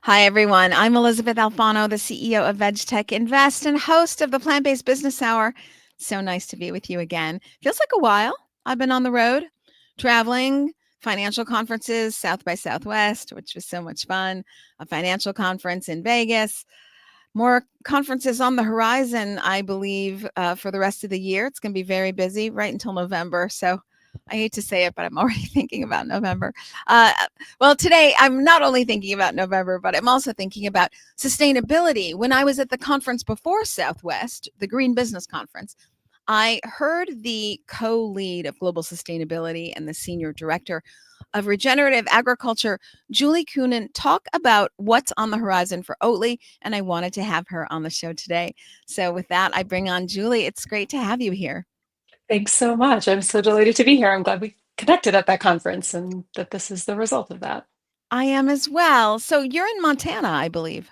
Hi, everyone. I'm Elizabeth Alfano, the CEO of VegTech Invest and host of the Plant-Based Business Hour. So nice to be with you again. Feels like a while. I've been on the road, traveling, financial conferences, South by Southwest, which was so much fun, a financial conference in Vegas, more conferences on the horizon, I believe, for the rest of the year. It's going to be very busy right until November. So I hate to say it, but I'm already thinking about November. Uh, well, today I'm not only thinking about November, but I'm also thinking about sustainability. When I was at the conference before Southwest, the Green Business Conference, I heard the co-lead of global sustainability and the senior director of regenerative agriculture, Julie Kunen, talk about what's on the horizon for Oatly, and I wanted to have her on the show today. So with that, I bring on Julie. It's great to have you here. Thanks so much. I'm so delighted to be here. I'm glad we connected at that conference and that this is the result of that. I am as well. So you're in Montana, I believe.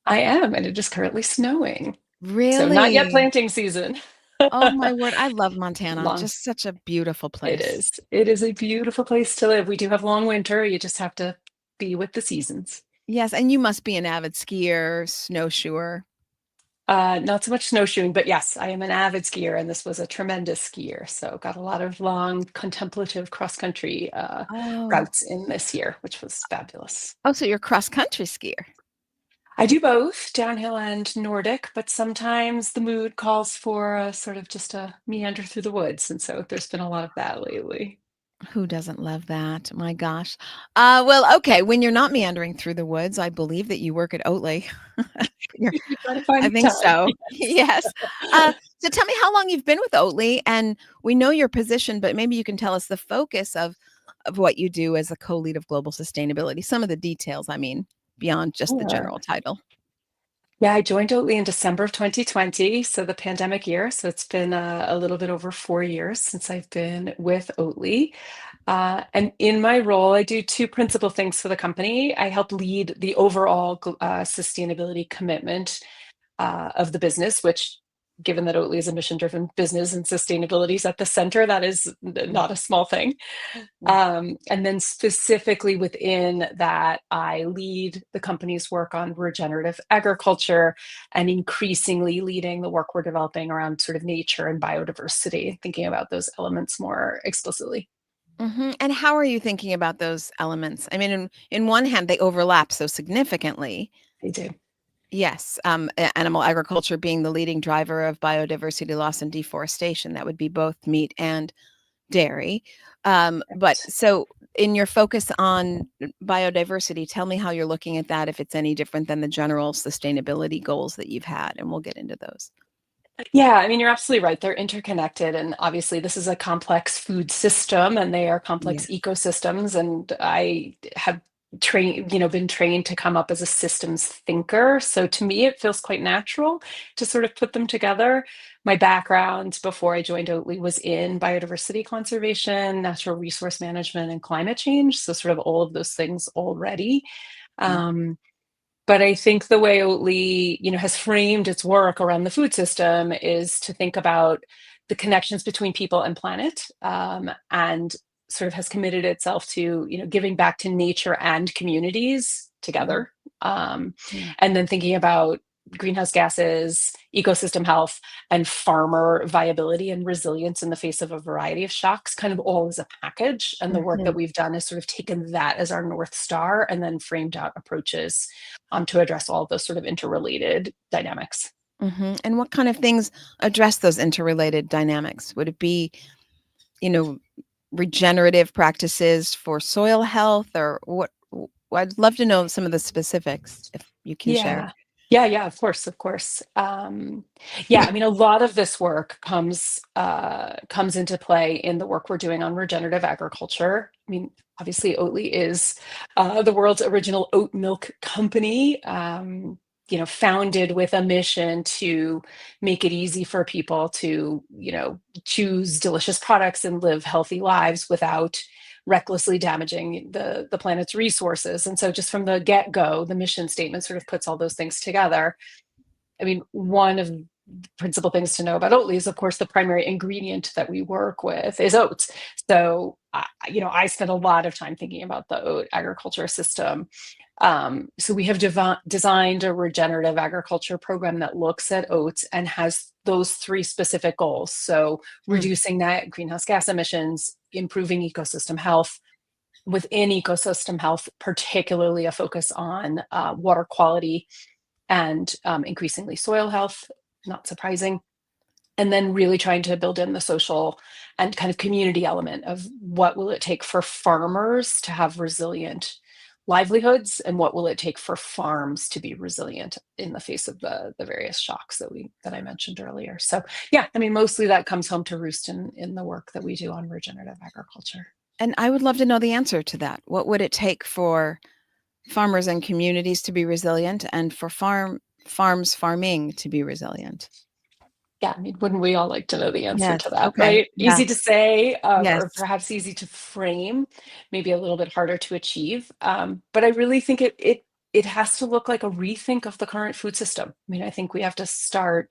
I am, and it is currently snowing. So not yet Really? planting season. Oh my word, I love Montana. Long. Just such a beautiful It place. is. It is a beautiful place to live. We do have long winter. You just have to be with the seasons. Yes, and you must be an avid skier, snowshoer. Not so much snowshoeing, but yes, I am an avid skier, and this was a tremendous skier. So got a lot of long contemplative cross-country Oh. routes in this year, which was fabulous. Oh, so you're a cross-country skier. I do both downhill and Nordic, but sometimes the mood calls for a sort of just a meander through the woods. And so there's been a lot of that lately. Who doesn't love that? My gosh. Well, okay, when you're not meandering through the woods, I believe that you work at Oatly. You're You gotta find I the think time. so. Yes. So tell me how long you've been with Oatly, and we know your position, but maybe you can tell us the focus of what you do as a co-lead of global sustainability. Some of the details, I mean, beyond just the Sure. general title. Yeah, I joined Oatly in December of 2020, so the pandemic year. So it's been a little bit over 4 years since I've been with Oatly. And in my role, I do two principal things for the company. I help lead the overall sustainability commitment of the business, which, given that Oatly is a mission-driven business and sustainability is at the center, that is not a small thing. Mhm. And then specifically within that, I lead the company's work on regenerative agriculture and increasingly leading the work we're developing around sort of nature and biodiversity, thinking about those elements more explicitly. Mhm, and how are you thinking about those elements? I mean, in one hand, they overlap so significantly. They do. Yes, animal agriculture being the leading driver of biodiversity loss and deforestation. That would be both meat and dairy. But Right. so in your focus on biodiversity, tell me how you're looking at that, if it's any different than the general sustainability goals that you've had, and we'll get into those. Yeah, I mean, you're absolutely right. They're interconnected. And obviously, this is a complex food system and they are complex Yes. ecosystems. And I have been trained to come up as a systems thinker. So to me, it feels quite natural to sort of put them together. My background before I joined Oatly was in biodiversity conservation, natural resource management, and climate change. So sort of all of those things already. Mm, Um, but I think the way Oatly, has framed its work around the food system is to think about the connections between people and planet, and sort of has committed itself to, giving back to nature and communities mhm, together, mm, and then thinking about greenhouse gases, ecosystem health, and farmer viability and resilience in the face of a variety of shocks, kind of all as a package. And the work that mhm, we've done is sort of taken that as our North Star and then framed out approaches to address all of those sort of interrelated dynamics. mhm. And what kind of things address those interrelated dynamics? Would it be, you know, regenerative practices for soil health, or what? I'd love to know some of the specifics if you can share. Yeah. Yeah, yeah, of course, of course. Yeah, I mean, a lot of this work comes into play in the work we're doing on regenerative agriculture. I mean, obviously, Oatly is the world's original oat milk company. Founded with a mission to make it easy for people to, choose delicious products and live healthy lives without recklessly damaging the planet's resources. And so just from the get-go, the mission statement sort of puts all those things together. I mean, one of principal things to know about Oatly is, of course, the primary ingredient that we work with is oats. So, I spent a lot of time thinking about the oat agriculture system. So we have designed a regenerative agriculture program that looks at oats and has those three specific goals. So reducing net greenhouse gas emissions, improving ecosystem health. Within ecosystem health, particularly a focus on water quality and increasingly soil health, not surprising. And then really trying to build in the social and kind of community element of what will it take for farmers to have resilient livelihoods, and what will it take for farms to be resilient in the face of the various shocks that I mentioned earlier. So yeah, I mean, mostly that comes home to roost in the work that we do on regenerative agriculture. And I would love to know the answer to that. What would it take for farmers and communities to be resilient, and for farming to be resilient? Yeah, I mean, wouldn't we all like to know the answer Yes. to that, Okay. right? Yeah. Easy to say, Yes. or perhaps easy to frame, maybe a little bit harder to achieve. But I really think it has to look like a rethink of the current food system. I mean, I think we have to start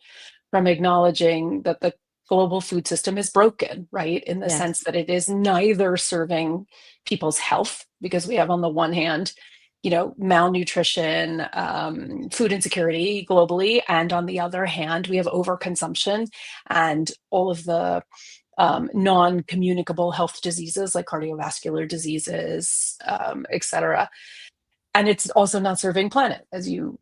from acknowledging that the global food system is broken, right? In the Yes. sense that it is neither serving people's health, because we have on the one hand, malnutrition, food insecurity globally, and on the other hand, we have overconsumption and all of the non-communicable health diseases like cardiovascular diseases, et cetera. And it's also not serving planet, as you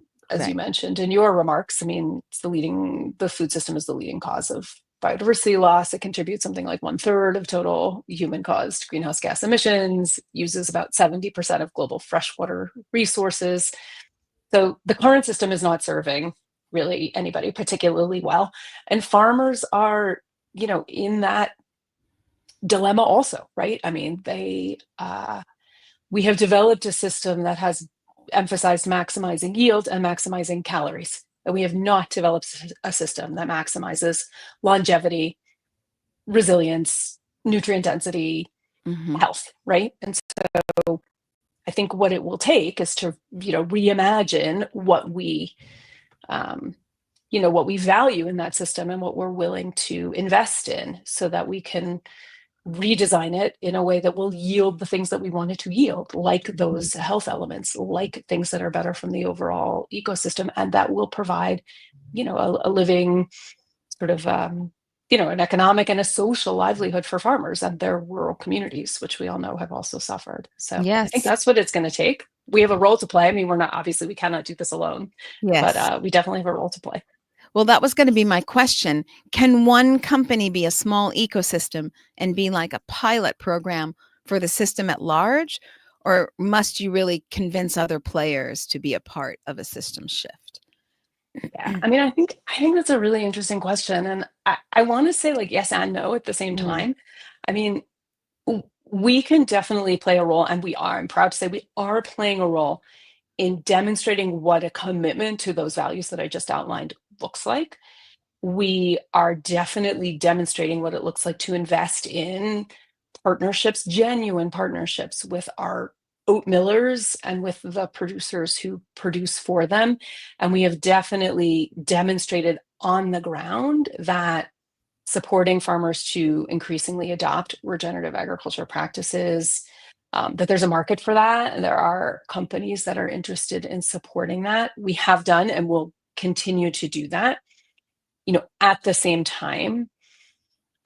mentioned in your remarks. I mean, the food system is the leading cause of biodiversity loss. It contributes something like 1/3 of total human-caused greenhouse gas emissions, uses about 70% of global freshwater resources. So the current system is not serving really anybody particularly well. And farmers are, in that dilemma also, right? I mean, we have developed a system that has emphasized maximizing yield and maximizing calories. And we have not developed a system that maximizes longevity, resilience, nutrient density, health, right? And so I think what it will take is to, reimagine what we value in that system and what we're willing to invest in, so that we can redesign it in a way that will yield the things that we want it to yield, like those health elements, like things that are better from the overall ecosystem, and that will provide, a living sort of, an economic and a social livelihood for farmers and their rural communities, which we all know have also suffered. So I think that's what it's going to take. We have a role to play. I mean, we cannot do this alone, but we definitely have a role to play. Well, that was going to be my question. Can one company be a small ecosystem and be like a pilot program for the system at large? Or must you really convince other players to be a part of a system shift? Yeah, I mean, I think that's a really interesting question. And I want to say like yes and no at the same time. I mean, we can definitely play a role, and I'm proud to say we are playing a role in demonstrating what a commitment to those values that I just outlined looks like. We are definitely demonstrating what it looks like to invest in partnerships, genuine partnerships with our oat millers and with the producers who produce for them. And we have definitely demonstrated on the ground that supporting farmers to increasingly adopt regenerative agriculture practices, that there's a market for that, and there are companies that are interested in supporting that. We have done and will continue to do that. At the same time,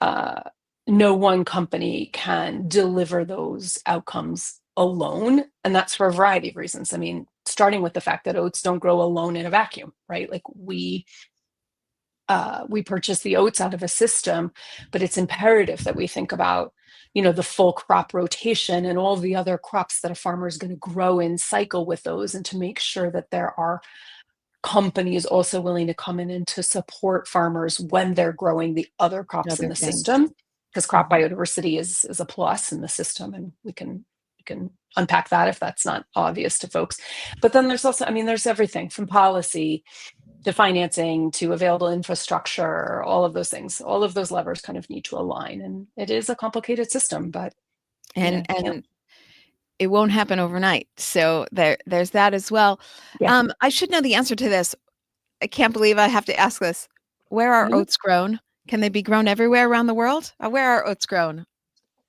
no one company can deliver those outcomes alone, and that's for a variety of reasons. I mean, starting with the fact that oats don't grow alone in a vacuum, right? Like we purchase the oats out of a system, but it's imperative that we think about, the full crop rotation and all the other crops that a farmer is going to grow in cycle with those, and to make sure that there are companies also willing to come in and to support farmers when they're growing the other crops in the system, because crop biodiversity is a plus in the system, and we can unpack that if that's not obvious to folks. But then there's also, there's everything from policy to financing to available infrastructure, all of those things, all of those levers kind of need to align. And it is a complicated system, but and it won't happen overnight. So there's that as well. Yeah. I should know the answer to this. I can't believe I have to ask this. Where are Mhm. oats grown? Can they be grown everywhere around the world? Where are oats grown?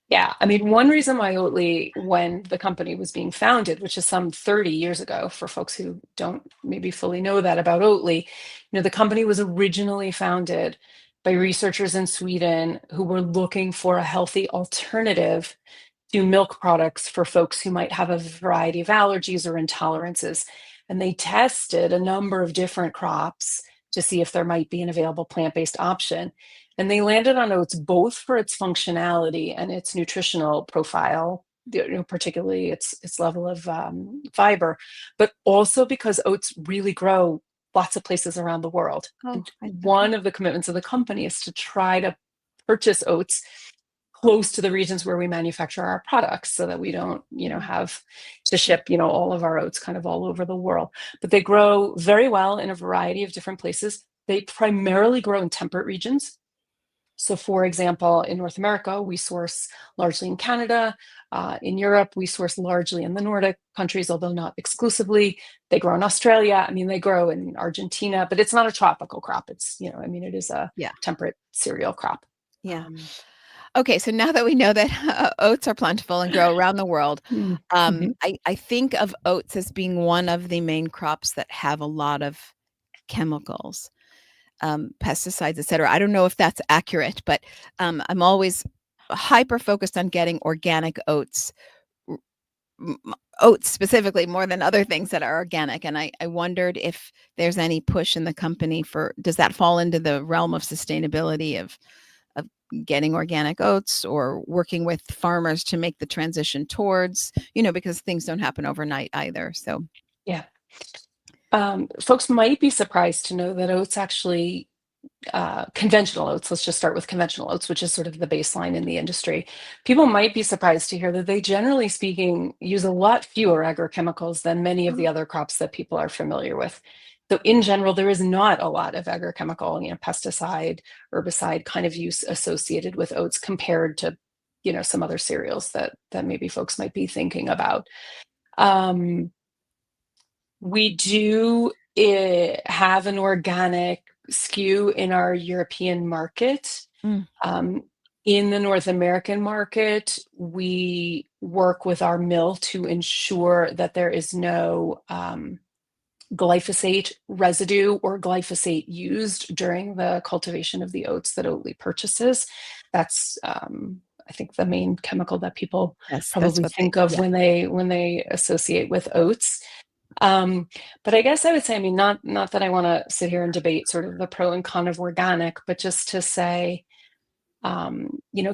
Yeah, I mean, one reason why Oatly, when the company was being founded, which is some 30 years ago, for folks who don't maybe fully know that about Oatly, the company was originally founded by researchers in Sweden who were looking for a healthy alternative to milk products for folks who might have a variety of allergies or intolerances. And they tested a number of different crops to see if there might be an available plant-based option. And they landed on oats both for its functionality and its nutritional profile, particularly its level of fiber, but also because oats really grow lots of places around the world. Oh, And okay. one of the commitments of the company is to try to purchase oats close to the regions where we manufacture our products so that we don't, have to ship, all of our oats kind of all over the world. But they grow very well in a variety of different places. They primarily grow in temperate regions. So, for example, in North America, we source largely in Canada. In Europe, we source largely in the Nordic countries, although not exclusively. They grow in Australia. I mean, they grow in Argentina, but it's not a tropical crop. It's, it is a Yeah. temperate cereal crop. Yeah. Okay, so now that we know that oats are plentiful and grow around the world, Mhm. I think of oats as being one of the main crops that have a lot of chemicals, pesticides, et cetera. I don't know if that's accurate, but I'm always hyper focused on getting organic oats, r- oats specifically more than other things that are organic. And I wondered if there's any push in the company for, does that fall into the realm of sustainability of getting organic oats or working with farmers to make the transition towards, because things don't happen overnight either. So, Yeah. Folks might be surprised to know that oats actually, conventional oats, let's just start with conventional oats, which is sort of the baseline in the industry. People might be surprised to hear that they, generally speaking, use a lot fewer agrochemicals than many of the other crops that people are familiar with. So in general, there is not a lot of agrochemical, pesticide, herbicide kind of use associated with oats compared to, some other cereals that maybe folks might be thinking about. Um, we do have an organic skew in our European market. mm, Um, in the North American market, we work with our mill to ensure that there is no glyphosate residue or glyphosate used during the cultivation of the oats that Oatly purchases. That's, I think, the main chemical that people yes, that's probably what they, think of yeah. when they associate with oats. But I guess I would say, I mean, not that I want to sit here and debate sort of the pro and con of organic, but just to say,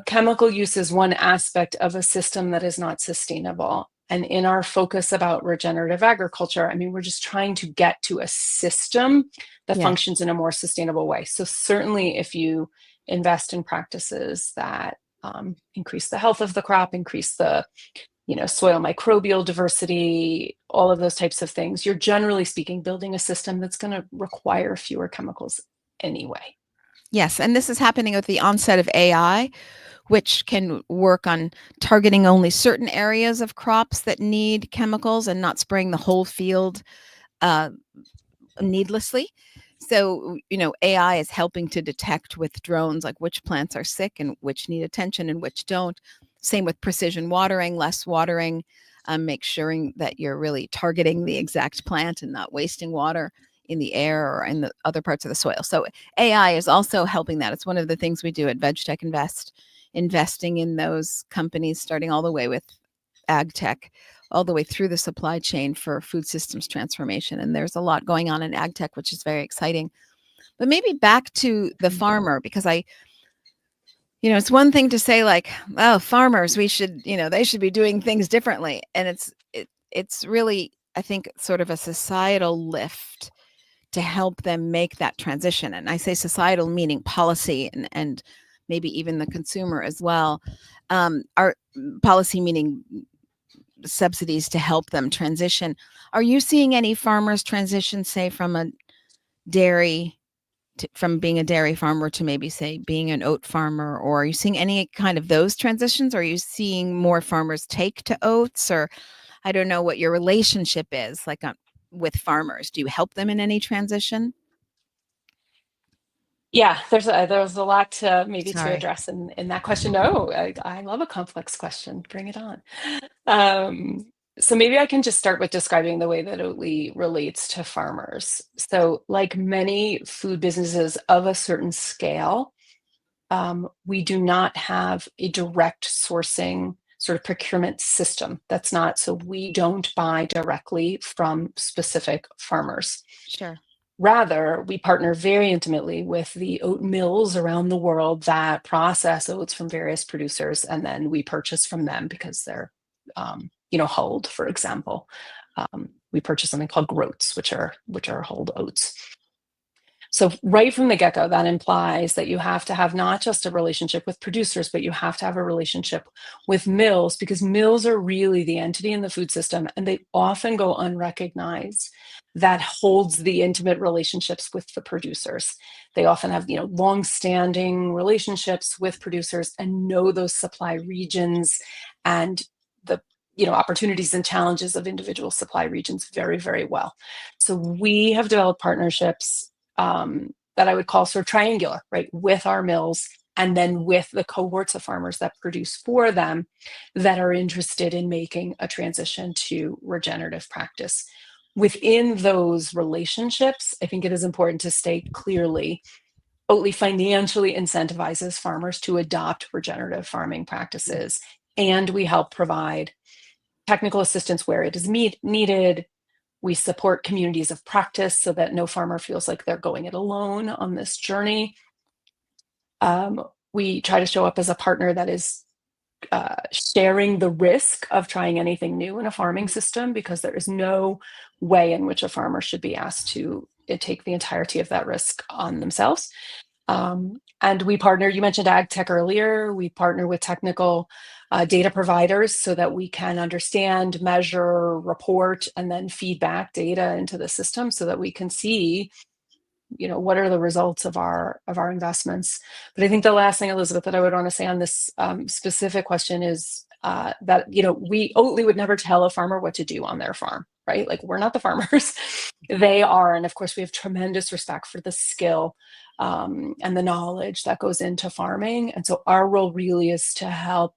chemical use is one aspect of a system that is not sustainable. And in our focus about regenerative agriculture, I mean, we're just trying to get to a system that Yes. functions in a more sustainable way. So certainly, if you invest in practices that increase the health of the crop, increase the soil microbial diversity, all of those types of things, you're, generally speaking, building a system that's going to require fewer chemicals anyway. Yes. And this is happening with the onset of AI, which can work on targeting only certain areas of crops that need chemicals and not spraying the whole field uh, needlessly. So, AI is helping to detect with drones like which plants are sick and which need attention and which don't. Same with precision watering, less watering, make sure that you're really targeting the exact plant and not wasting water in the air or in the other parts of the soil. So AI is also helping that. It's one of the things we do at VegTech Invest, investing in those companies, starting all the way with ag tech all the way through the supply chain for food systems transformation. And there's a lot going on in ag tech, which is very exciting. But maybe back to the farmer, because it's one thing to say like, oh, farmers, we should, they should be doing things differently. And it's really, I think, sort of a societal lift to help them make that transition. And I say societal meaning policy and maybe even the consumer as well. Our policy meaning subsidies to help them transition. Are you seeing any farmers transition, say, from a dairy from being a dairy farmer to maybe say being an oat farmer, or are you seeing any kind of those transitions? Or are you seeing more farmers take to oats, or I don't know what your relationship is like with farmers? Do you help them in any transition? Yeah, there's a lot to maybe to Sorry. address in that question. No, I love a complex question. Bring it on. Um, so maybe I can just start with describing the way that Oatly relates to farmers. So, like many food businesses of a certain scale, we do not have a direct sourcing sort of procurement system. That's not, so we don't buy directly from specific farmers. Sure. Rather, we partner very intimately with the oat mills around the world that process oats from various producers, and then we purchase from them because they're, hulled, for example. We purchase something called groats, which are hulled oats. So right from the get-go, that implies that you have to have not just a relationship with producers, but you have to have a relationship with mills, because mills are really the entity in the food system, and they often go unrecognized, that holds the intimate relationships with the producers. They often have, long-standing relationships with producers and know those supply regions and the opportunities and challenges of individual supply regions very, very well. So we have developed partnerships that I would call sort of triangular, right, with our mills and then with the cohorts of farmers that produce for them that are interested in making a transition to regenerative practice. Within those relationships, I think it is important to state clearly, Oatly financially incentivizes farmers to adopt regenerative farming practices, and we help provide technical assistance where it is needed. We support communities of practice so that no farmer feels like they're going it alone on this journey. We try to show up as a partner that is sharing the risk of trying anything new in a farming system, because there is no way in which a farmer should be asked to take the entirety of that risk on themselves. And we partner, you mentioned ag tech earlier, we partner with technical data providers so that we can understand, measure, report, and then feedback data into the system so that we can see, what are the results of our investments. But I think the last thing, Elizabeth, that I would want to say on this specific question is that, we Oatly would never tell a farmer what to do on their farm, right? Like, we're not the farmers. They are. And of course, we have tremendous respect for the skill and the knowledge that goes into farming. And so our role really is to help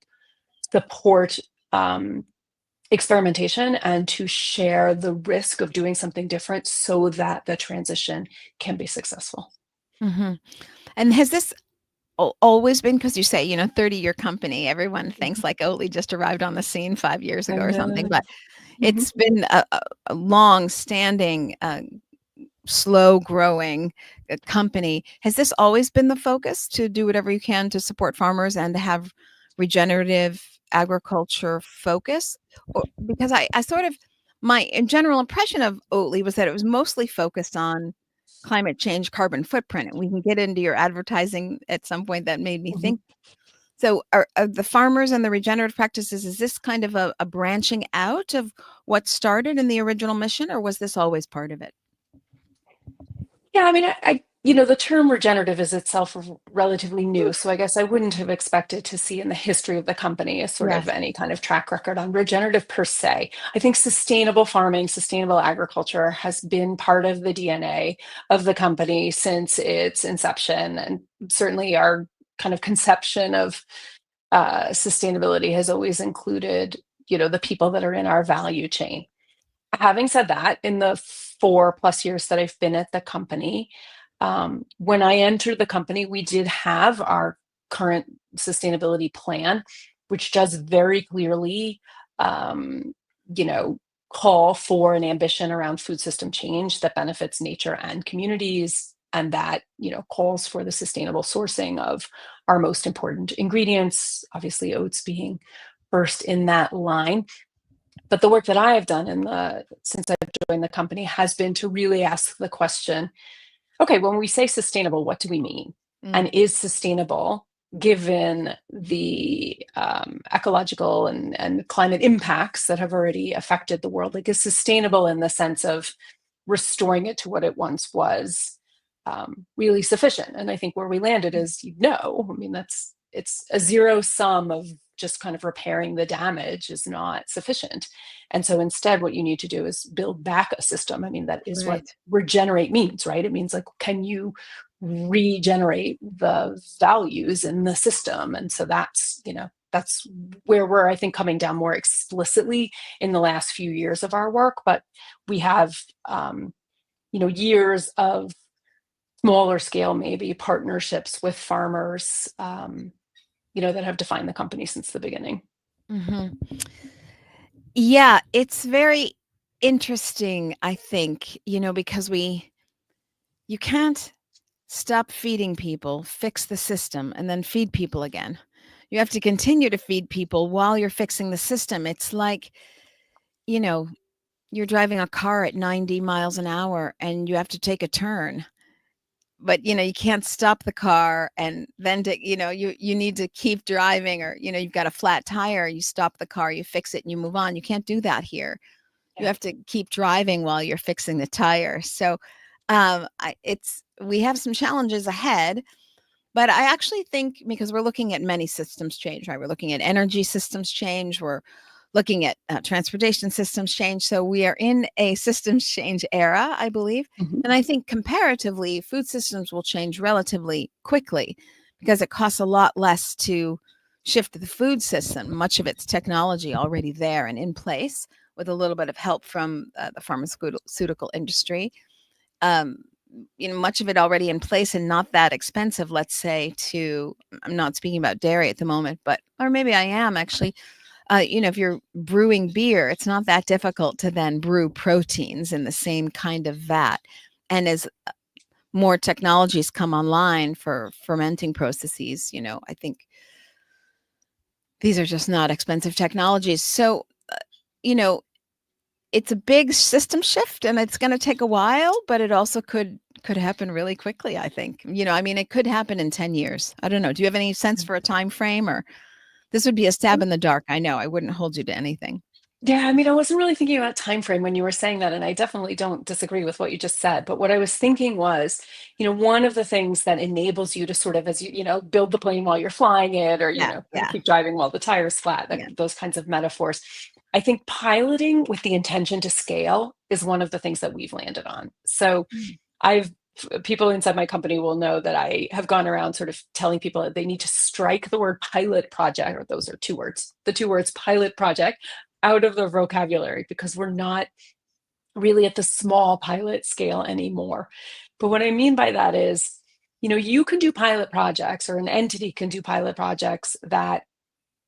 support experimentation and to share the risk of doing something different so that the transition can be successful. Hmm. And has this always been, because you say, 30-year company, everyone thinks Mhm. like Oatly just arrived on the scene 5 years I ago or something, know. but Mhm. it's been a long-standing, slow-growing company. Has this always been the focus, to do whatever you can to support farmers and to have regenerative agriculture focus? Or because I sort of, my general impression of Oatly was that it was mostly focused on climate change, carbon footprint, and we can get into your advertising at some point that made me Mhm. think. So are the farmers and the regenerative practices, is this kind of a branching out of what started in the original mission, or was this always part of it? Yeah, I mean, the term regenerative is itself relatively new, so I guess I wouldn't have expected to see in the history of the company a sort of Yes. any kind of track record on regenerative per se. I think sustainable farming, sustainable agriculture has been part of the DNA of the company since its inception, and certainly our kind of conception of sustainability has always included, the people that are in our value chain. Having said that, in the 4+ years that I've been at the company, when I entered the company, we did have our current sustainability plan, which does very clearly, um, you know, call for an ambition around food system change that benefits nature and communities, and that, calls for the sustainable sourcing of our most important ingredients, obviously oats being first in that line. But the work that I have done since I've joined the company has been to really ask the question, okay, when we say sustainable, what do we mean? Mm, And is sustainable, given the ecological and climate impacts that have already affected the world, like, is sustainable in the sense of restoring it to what it once was, really sufficient? And I think where we landed is, no, I mean, it's a zero sum of just kind of repairing the damage is not sufficient. And so instead, what you need to do is build back a system. I mean, that is what right. regenerate means, right? It means, like, can you regenerate the values in the system. And so that's, that's where we're, I think, coming down more explicitly in the last few years of our work. But we have, years of smaller scale, maybe partnerships with farmers, that have defined the company since the beginning. Mm-hmm. Yeah, it's very interesting, I think, because you can't stop feeding people, fix the system, and then feed people again. You have to continue to feed people while you're fixing the system. It's like, you're driving a car at 90 miles an hour and you have to take a turn. But you can't stop the car and then you need to keep driving, or you've got a flat tire, you stop the car, you fix it and you move on. You can't do that here. You Yeah. have to keep driving while you're fixing the tire. So we have some challenges ahead, but I actually think, because we're looking at many systems change, right? We're looking at energy systems change. We're looking at transportation systems change. So we are in a systems change era, I believe. Mhm. And I think comparatively, food systems will change relatively quickly because it costs a lot less to shift the food system. Much of its technology already there and in place, with a little bit of help from the pharmaceutical industry. Um, much of it already in place and not that expensive, let's say, I'm not speaking about dairy at the moment, or maybe I am actually. If you're brewing beer, it's not that difficult to then brew proteins in the same kind of vat. And as more technologies come online for fermenting processes, I think these are just not expensive technologies. So, you know, it's a big system shift and it's going to take a while, but it also could happen really quickly, I think. It could happen in 10 years. I don't know. Do you have any sense for a time frame, or this would be a stab in the dark? I know I wouldn't hold you to anything. Yeah, I mean, I wasn't really thinking about time frame when you were saying that, and I definitely don't disagree with what you just said. But what I was thinking was, one of the things that enables you to sort of, as build the plane while you're flying it, or Yeah, kind of yeah, keep driving while the tire's flat, yeah. those kinds of metaphors. I think piloting with the intention to scale is one of the things that we've landed on. So Mm. I've people inside my company will know that I have gone around sort of telling people that they need to strike the word pilot project, or those are two words, the two words pilot project, out of their vocabulary, because we're not really at the small pilot scale anymore. But what I mean by that is, you can do pilot projects, or an entity can do pilot projects that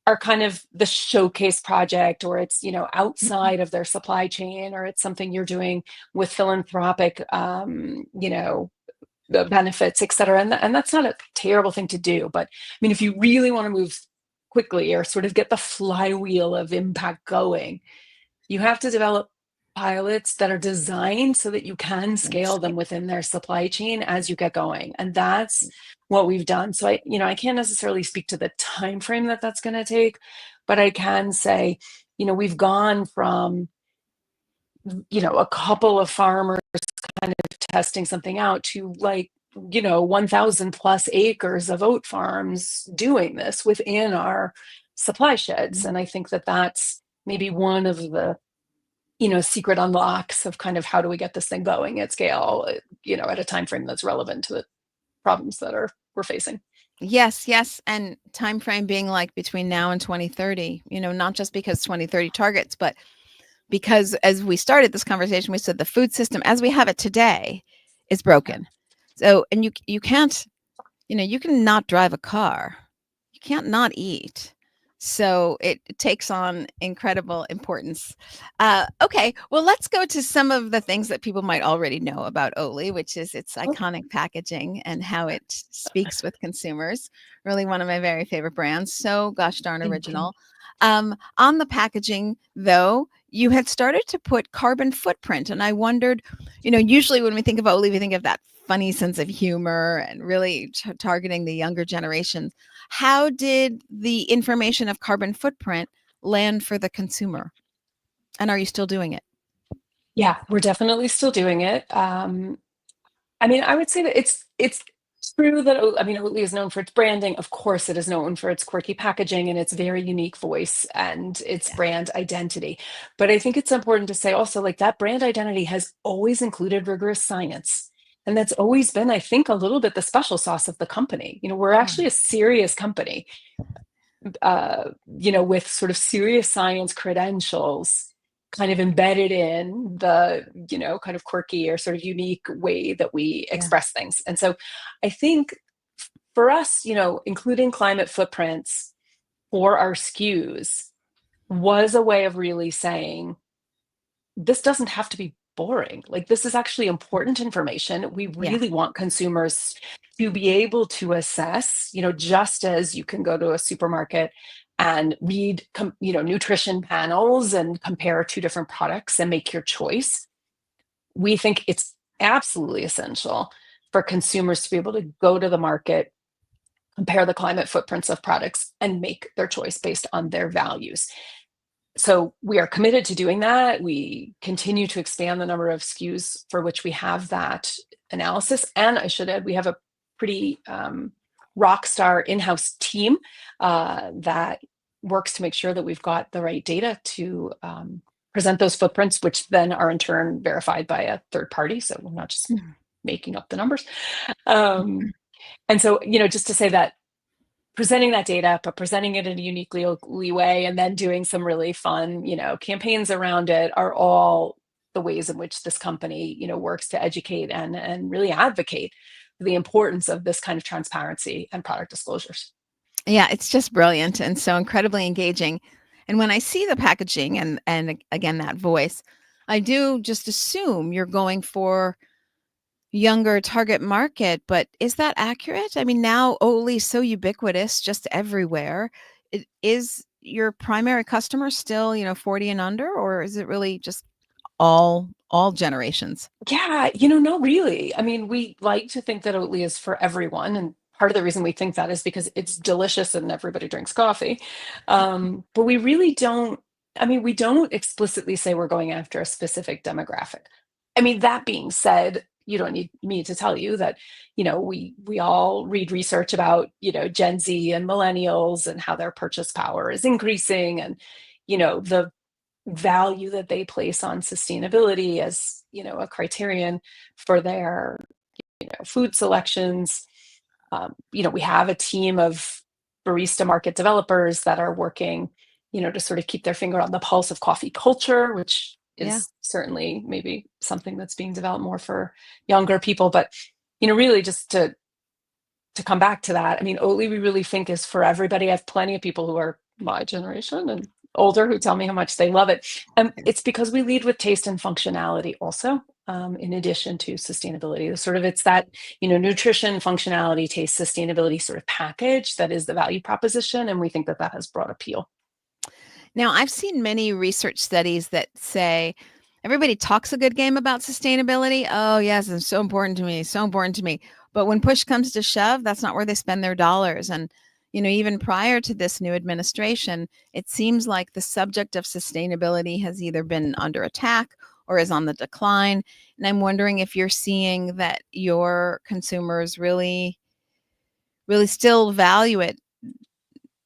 are kind of the showcase project, or it's Mhm. outside of their supply chain, or it's something you're doing with philanthropic the benefits, et cetera. And that's not a terrible thing to do. But I mean, if you really want to move quickly, or sort of get the flywheel of impact going, you have to develop pilots that are designed so that you can scale them within their supply chain as you get going. And that's what we've done. So I can't necessarily speak to the time frame that that's going to take, but I can say, we've gone from, a couple of farmers kind of testing something out to, like, 1,000 plus acres of oat farms doing this within our supply sheds. And I think that that's maybe one of the secret unlocks of kind of how do we get this thing going at scale, at a time frame that's relevant to the problems that we're facing. Yes, yes, and time frame being like between now and 2030. Not just because 2030 targets, but because as we started this conversation, we said the food system as we have it today is broken. So, and you can't, you can not drive a car. You can't not eat. So it takes on incredible importance. Okay, well, let's go to some of the things that people might already know about Oatly, which is its iconic packaging and how it speaks with consumers. Really one of my very favorite brands. So gosh darn Thank you. original. On the packaging, though, you had started to put carbon footprint. And I wondered, usually when we think of Oatly, we think of that funny sense of humor and really targeting the younger generations. How did the information of carbon footprint land for the consumer? And are you still doing it? Yeah, we're definitely still doing it. I mean, I would say that it's true that Oatly is known for its branding. Of course, it is known for its quirky packaging and its very unique voice and its Yeah. brand identity. But I think it's important to say also, like, that brand identity has always included rigorous science. And that's always been, I think, a little bit the special sauce of the company. We're Yeah. actually a serious company, with sort of serious science credentials kind of embedded in the, kind of quirky or sort of unique way that we Yeah. express things. And so I think for us, including climate footprints for our SKUs was a way of really saying, this doesn't have to be boring. Like, this is actually important information. We Yeah. really want consumers to be able to assess, just as you can go to a supermarket and read, nutrition panels and compare two different products and make your choice. We think it's absolutely essential for consumers to be able to go to the market, compare the climate footprints of products, and make their choice based on their values. So we are committed to doing that. We continue to expand the number of SKUs for which we have that analysis. And I should add, we have a pretty rock star in-house team that works to make sure that we've got the right data to present those footprints, which then are in turn verified by a third party. So we're not just making up the numbers. And so, just to say that presenting that data, but presenting it in a uniquely way, and then doing some really fun, campaigns around it are all the ways in which this company, works to educate and really advocate for the importance of this kind of transparency and product disclosures. Yeah, it's just brilliant and so incredibly engaging. And when I see the packaging and again that voice, I do just assume you're going for younger target market, but is that accurate? I mean, now Oatly is so ubiquitous just everywhere. Is your primary customer still, 40 and under, or is it really just all generations? Yeah, no, really. I mean, we like to think that Oatly is for everyone. And part of the reason we think that is because it's delicious and everybody drinks coffee. But we really don't, we don't explicitly say we're going after a specific demographic. I mean, that being said, you don't need me to tell you that, we all read research about, Gen Z and millennials and how their purchase power is increasing, and, the value that they place on sustainability as, a criterion for their, food selections. We have a team of barista market developers that are working, to sort of keep their finger on the pulse of coffee culture, which Yeah. is certainly maybe something that's being developed more for younger people. But, really just to come back to that, I mean, Oatly, we really think is for everybody. I have plenty of people who are my generation and older who tell me how much they love it. And it's because we lead with taste and functionality also, in addition to sustainability. It's that, nutrition, functionality, taste, sustainability sort of package that is the value proposition. And we think that that has broad appeal. Now, I've seen many research studies that say everybody talks a good game about sustainability. Oh, yes, it's so important to me, so important to me. But when push comes to shove, that's not where they spend their dollars. And, even prior to this new administration, it seems like the subject of sustainability has either been under attack or is on the decline. And I'm wondering if you're seeing that your consumers really, really still value it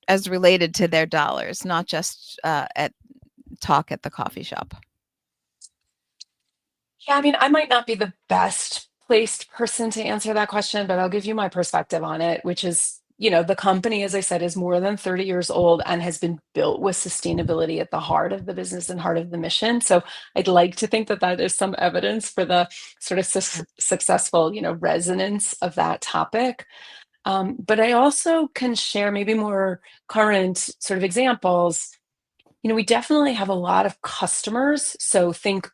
as related to their dollars, not just at talk at the coffee shop. Yeah, I mean, I might not be the best placed person to answer that question, but I'll give you my perspective on it, which is, the company, as I said, is more than 30 years old and has been built with sustainability at the heart of the business and heart of the mission. So I'd like to think that that is some evidence for the sort of successful, resonance of that topic. But I also can share maybe more current sort of examples. We definitely have a lot of customers. So think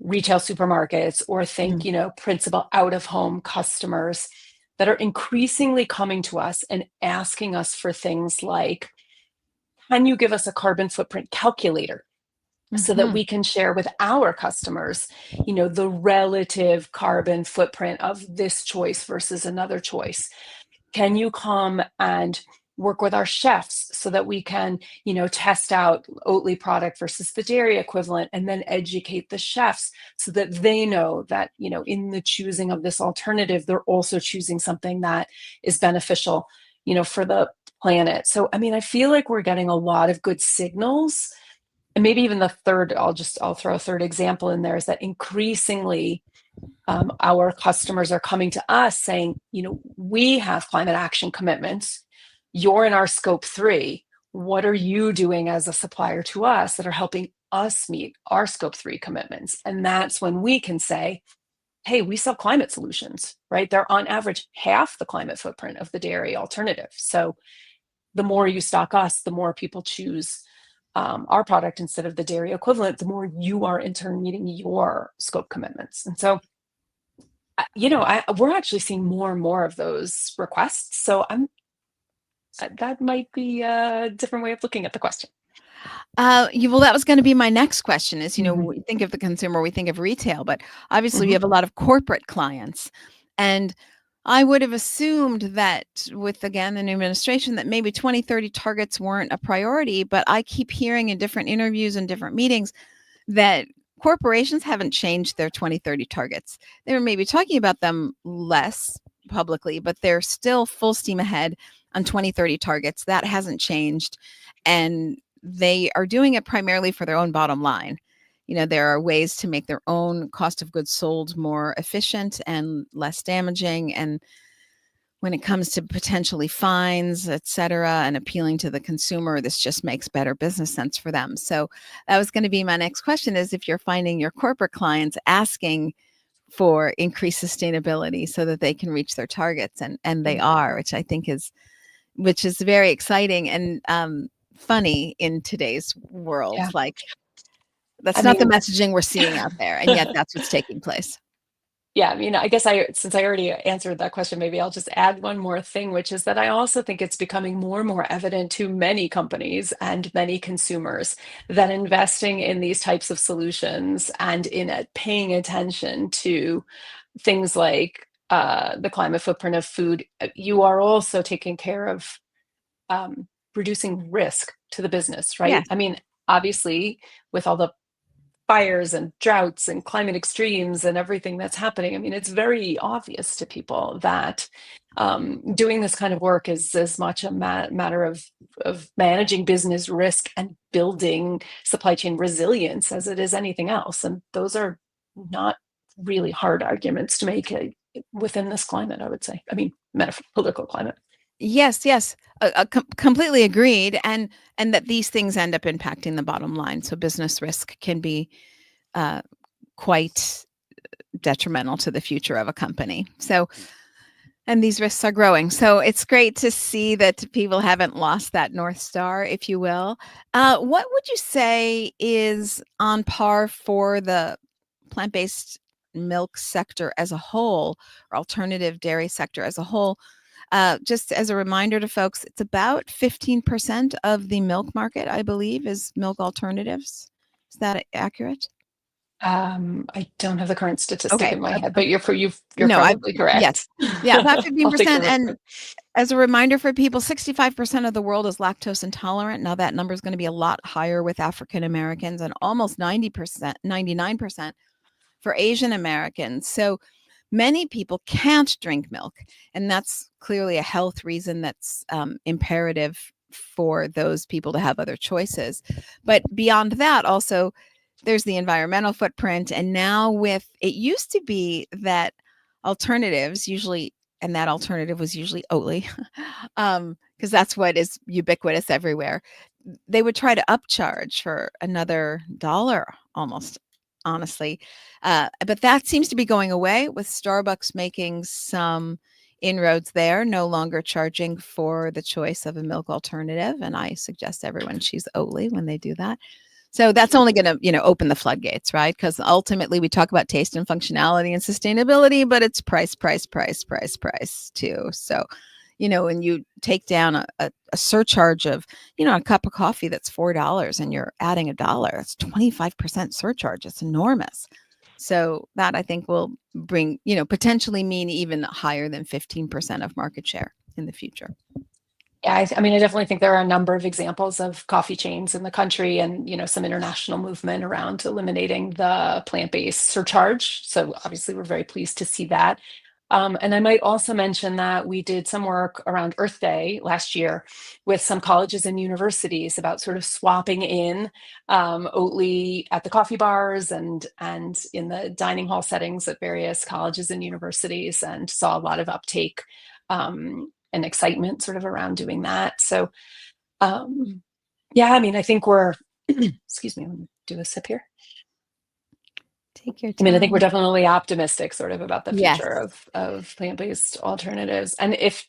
retail supermarkets, or think, Mm. principal out of home customers that are increasingly coming to us and asking us for things like, can you give us a carbon footprint calculator so that Mhm. we can share with our customers, the relative carbon footprint of this choice versus another choice? Can you come and work with our chefs so that we can, test out Oatly product versus the dairy equivalent, and then educate the chefs so that they know that, in the choosing of this alternative, they're also choosing something that is beneficial, for the planet. So, I mean, I feel like we're getting a lot of good signals. And maybe even the third, I'll throw a third example in there, is that increasingly Our customers are coming to us saying, we have climate action commitments. You're in our scope 3. What are you doing as a supplier to us that are helping us meet our scope 3 commitments? And that's when we can say, hey, we sell climate solutions, right? They're on average half the climate footprint of the dairy alternative. So the more you stock us, the more people choose our product instead of the dairy equivalent, the more you are in turn meeting your scope commitments. And so, we're actually seeing more and more of those requests. So that might be a different way of looking at the question. Well, that was going to be my next question is, Mhm. we think of the consumer, we think of retail, but obviously we Mhm. have a lot of corporate clients. And I would have assumed that with, again, the new administration, that maybe 2030 targets weren't a priority. But I keep hearing in different interviews and different meetings that corporations haven't changed their 2030 targets. They were maybe talking about them less publicly, but they're still full steam ahead on 2030 targets. That hasn't changed. And they are doing it primarily for their own bottom line. There are ways to make their own cost of goods sold more efficient and less damaging. And when it comes to potentially fines, et cetera, and appealing to the consumer, this just makes better business sense for them. So that was going to be my next question is if you're finding your corporate clients asking for increased sustainability so that they can reach their targets, and they are, which is very exciting and funny in today's world. Yeah. Like that's I not the mean, messaging we're seeing out there, and yet that's what's taking place. yeah, I mean, I guess since I already answered that question, maybe I'll just add one more thing, which is that I also think it's becoming more and more evident to many companies and many consumers that investing in these types of solutions and in paying attention to things like the climate footprint of food, you are also taking care of reducing risk to the business, right? Yes. I mean, obviously, with all the fires and droughts and climate extremes and everything that's happening, I mean, it's very obvious to people that doing this kind of work is as much a matter of managing business risk and building supply chain resilience as it is anything else. And those are not really hard arguments to make within this climate, I would say. I mean, political climate. Yes, yes, completely agreed, and that these things end up impacting the bottom line. So business risk can be uh, quite detrimental to the future of a company. So, and these risks are growing. So it's great to see that people haven't lost that North Star, if you will. What would you say is on par for the plant-based milk sector as a whole, or alternative dairy sector as a whole? Just as a reminder to folks, it's about 15% of the milk market, I believe, is milk alternatives. Is that accurate? I don't have the current statistic Okay. in my head, but you're No, I probably yes. correct. Yeah, about I'll take your 15%. word for And it. as a reminder for people, 65% of the world is lactose intolerant. Now that number is going to be a lot higher with African Americans and almost 90%, 99% for Asian Americans. So many people can't drink milk, and that's clearly a health reason that's imperative for those people to have other choices. But beyond that, also, there's the environmental footprint. And now with it used to be that alternatives usually, and that alternative was usually Oatly, because that's what is ubiquitous everywhere. They would try to upcharge for another dollar almost, honestly. But that seems to be going away with Starbucks making some inroads there, no longer charging for the choice of a milk alternative. And I suggest everyone choose Oatly when they do that. So that's only going to, open the floodgates, right? Because ultimately we talk about taste and functionality and sustainability, but it's price, price, price, price, price too. So, when you take down a surcharge of, a cup of coffee that's $4 and you're adding $1, that's 25% surcharge. It's enormous. So that I think will bring, potentially mean even higher than 15% of market share in the future. Yeah, I mean, I definitely think there are a number of examples of coffee chains in the country and, some international movement around eliminating the plant-based surcharge. So obviously we're very pleased to see that. And I might also mention that we did some work around Earth Day last year with some colleges and universities about sort of swapping in Oatly at the coffee bars and in the dining hall settings at various colleges and universities, and saw a lot of uptake and excitement sort of around doing that. So yeah, I mean, I think we're, excuse me, let me do a sip here. Take your I mean, I think we're time. definitely optimistic sort of about the Yes, future of plant-based alternatives. And if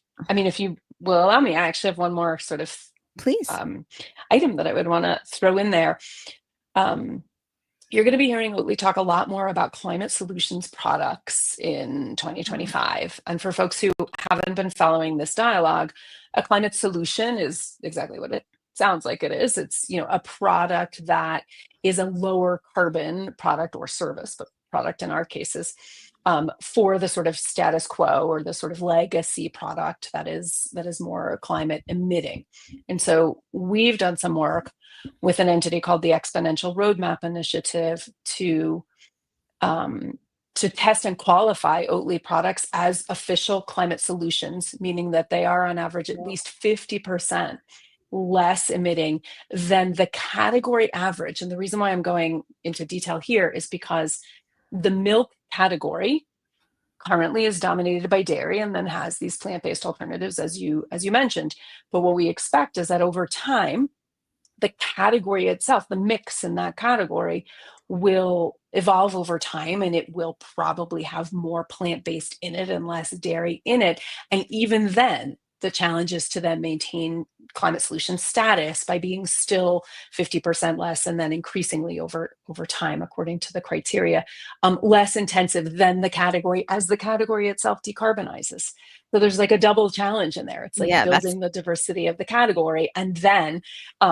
you will allow me, I actually have one more sort of please. item that I would want to throw in there. You're going to be hearing Oatly talk a lot more about climate solutions products in 2025. And for folks who haven't been following this dialogue, a climate solution is exactly what it sounds like it is. It's, a product that is a lower carbon product or service, but product in our cases, for the sort of status quo or the sort of legacy product that is more climate emitting. And so we've done some work with an entity called the Exponential Roadmap Initiative to test and qualify Oatly products as official climate solutions, meaning that they are on average at least 50% less emitting than the category average. And the reason why I'm going into detail here is because the milk category currently is dominated by dairy and then has these plant-based alternatives, as you mentioned. But what we expect is that over time, the category itself, the mix in that category, will evolve over time, and it will probably have more plant-based in it and less dairy in it. And even then, the challenge is to then maintain climate solution status by being still 50% less, and then increasingly over time, according to the criteria, less intensive than the category as the category itself decarbonizes. So there's like a double challenge in there. It's like Yeah, that's building the diversity of the category and then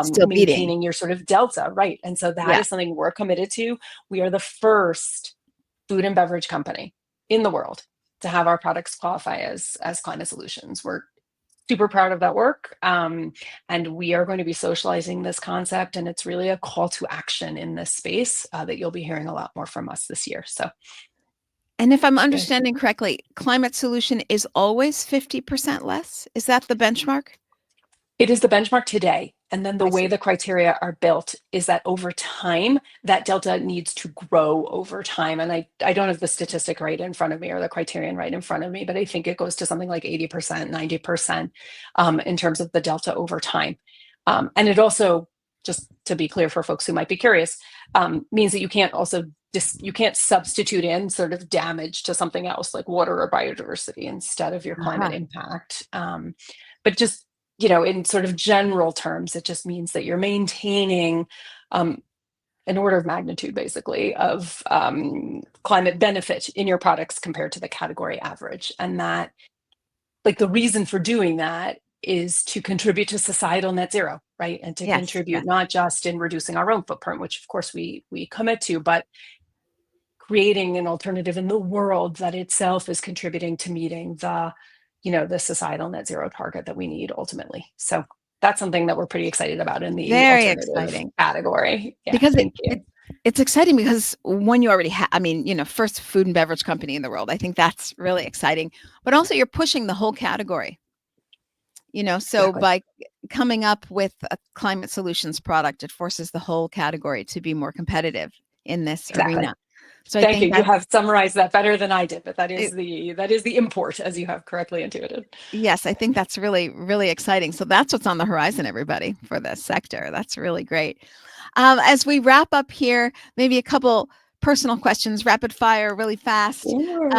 still beating. maintaining your sort of delta, right? And so that Yeah. is something we're committed to. We are the first food and beverage company in the world to have our products qualify as climate solutions. We're super proud of that work. And we are going to be socializing this concept, and it's really a call to action in this space that you'll be hearing a lot more from us this year. So, And if I'm good. understanding correctly, climate solution is always 50% less. Is that the benchmark? It is the benchmark today. And then the I way see. the criteria are built is that over time, that delta needs to grow over time. And I don't have the statistic right in front of me or the criterion right in front of me, but I think it goes to something like 80%, 90% in terms of the delta over time. And it also, just to be clear for folks who might be curious, means that you can't substitute in sort of damage to something else like water or biodiversity instead of your climate impact. But just in sort of general terms, it just means that you're maintaining an order of magnitude, basically, of climate benefit in your products compared to the category average. And that, like, the reason for doing that is to contribute to societal net zero, right? And to Yes. contribute not just in reducing our own footprint, which of course we commit to, but creating an alternative in the world that itself is contributing to meeting the societal net zero target that we need ultimately. So that's something that we're pretty excited about in the Very alternative exciting. category. Yeah, Because thank you. it's exciting because when you already have, first food and beverage company in the world, I think that's really exciting. But also you're pushing the whole category, so Exactly. by coming up with a climate solutions product, it forces the whole category to be more competitive in this Exactly. arena. So I Thank you. think You that's have summarized that better than I did, but that is it, the import, as you have correctly intuited. yes, I think that's really, really exciting. So that's what's on the horizon, everybody, for this sector. That's really great. As we wrap up here, maybe a couple personal questions, rapid fire, really fast. Sure.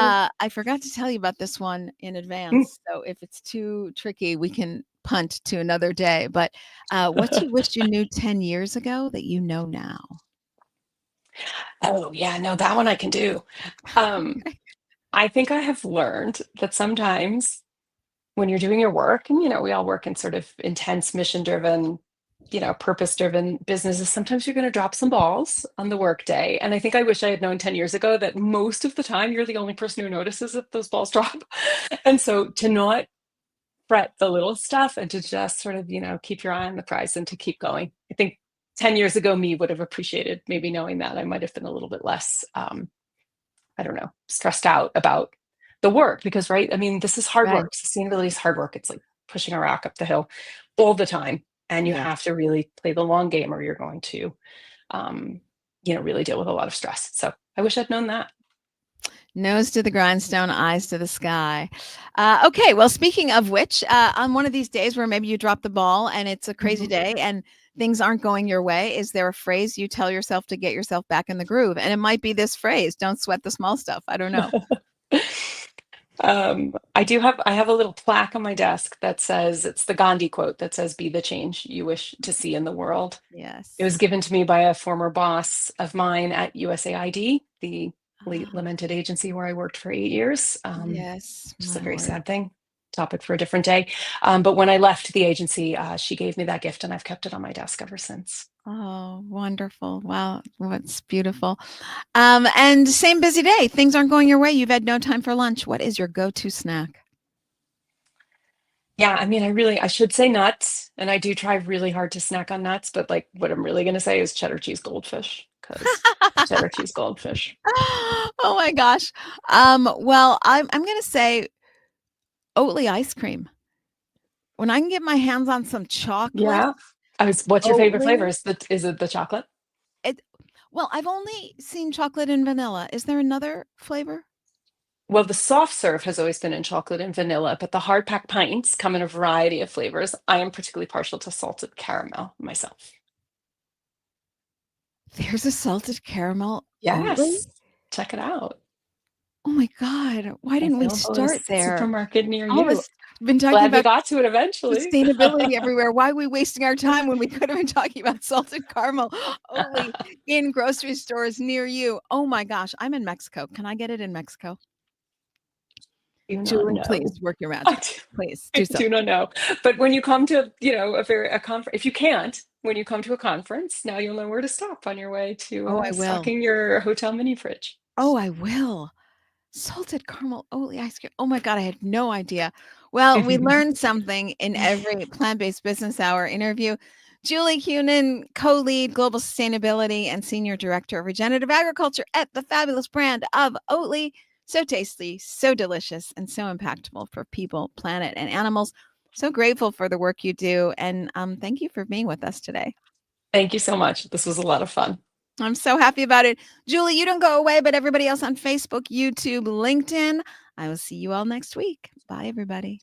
I forgot to tell you about this one in advance. So if it's too tricky, we can punt to another day. But what you wish you knew 10 years ago that you know now? Oh, yeah, no, that one I can do. Um, I think I have learned that sometimes when you're doing your work, and we all work in sort of intense, mission-driven, purpose-driven businesses, sometimes you're going to drop some balls on the workday. And I think I wish I had known 10 years ago that most of the time you're the only person who notices if those balls drop. And so to not fret the little stuff and to just sort of, keep your eye on the prize and to keep going. I think 10 years ago, me would have appreciated maybe knowing that. I might have been a little bit less, I don't know, stressed out about the work, because, right, I mean, this is hard Right. work. Sustainability is hard work. It's like pushing a rock up the hill all the time. And you Yes. have to really play the long game, or you're going to, um, really deal with a lot of stress. So I wish I'd known that. Nose to the grindstone, eyes to the sky. Okay, well, speaking of which, on one of these days where maybe you drop the ball and it's a crazy Mhm. day and things aren't going your way, is there a phrase you tell yourself to get yourself back in the groove? And it might be this phrase, don't sweat the small stuff. I don't know. I have a little plaque on my desk that says, it's the Gandhi quote that says, "Be the change you wish to see in the world." It was Yes. given to me by a former boss of mine at USAID, the late Ah, lamented agency where I worked for 8 years. yes, Just a my very word. sad thing, topic for a different day. But when I left the agency, she gave me that gift, and I've kept it on my desk ever since. Oh, wonderful. Wow, what's beautiful. And same busy day. Things aren't going your way. You've had no time for lunch. What is your go-to snack? Yeah, I mean, I should say nuts, and I do try really hard to snack on nuts, but like what I'm really going to say is cheddar cheese goldfish, because cheddar cheese goldfish. Oh my gosh. Well, I'm gonna say Oatly ice cream. When I can get my hands on some chocolate Yeah. What's your favorite flavor? Oatly, Is it the chocolate? it well, I've only seen chocolate and vanilla. Is there another flavor? Well, the soft serve has always been in chocolate and vanilla, but the hard pack pints come in a variety of flavors. I am particularly partial to salted caramel myself. There's a salted caramel Oatly? Yes. Check it out. Oh my god, why didn't we Available at a start there? supermarket near All you. this been talking Glad we about got to it eventually. sustainability everywhere. Why are we wasting our time when we could have been talking about salted caramel Oatly in grocery stores near you? Oh my gosh, I'm in Mexico. Can I get it in Mexico? Do not Julie, please know. work your I magic. do, Please I do so. do not know. But when you come to, a conference, if you can't, when you come to a conference, now you'll know where to stop on your way to Oh, I will. stocking your hotel mini fridge. Oh, I will. Salted caramel Oatly ice cream. Oh my god, I had no idea. Well, we learned something in every plant-based business hour interview. Julie Kunen, co-lead global sustainability and senior director of regenerative agriculture at the fabulous brand of Oatly. So tasty, so delicious, and so impactful for people, planet, and animals. So grateful for the work you do, and thank you for being with us today. Thank you so much. This was a lot of fun. I'm so happy about it. Julie, you don't go away, but everybody else on Facebook, YouTube, LinkedIn, I will see you all next week. Bye, everybody.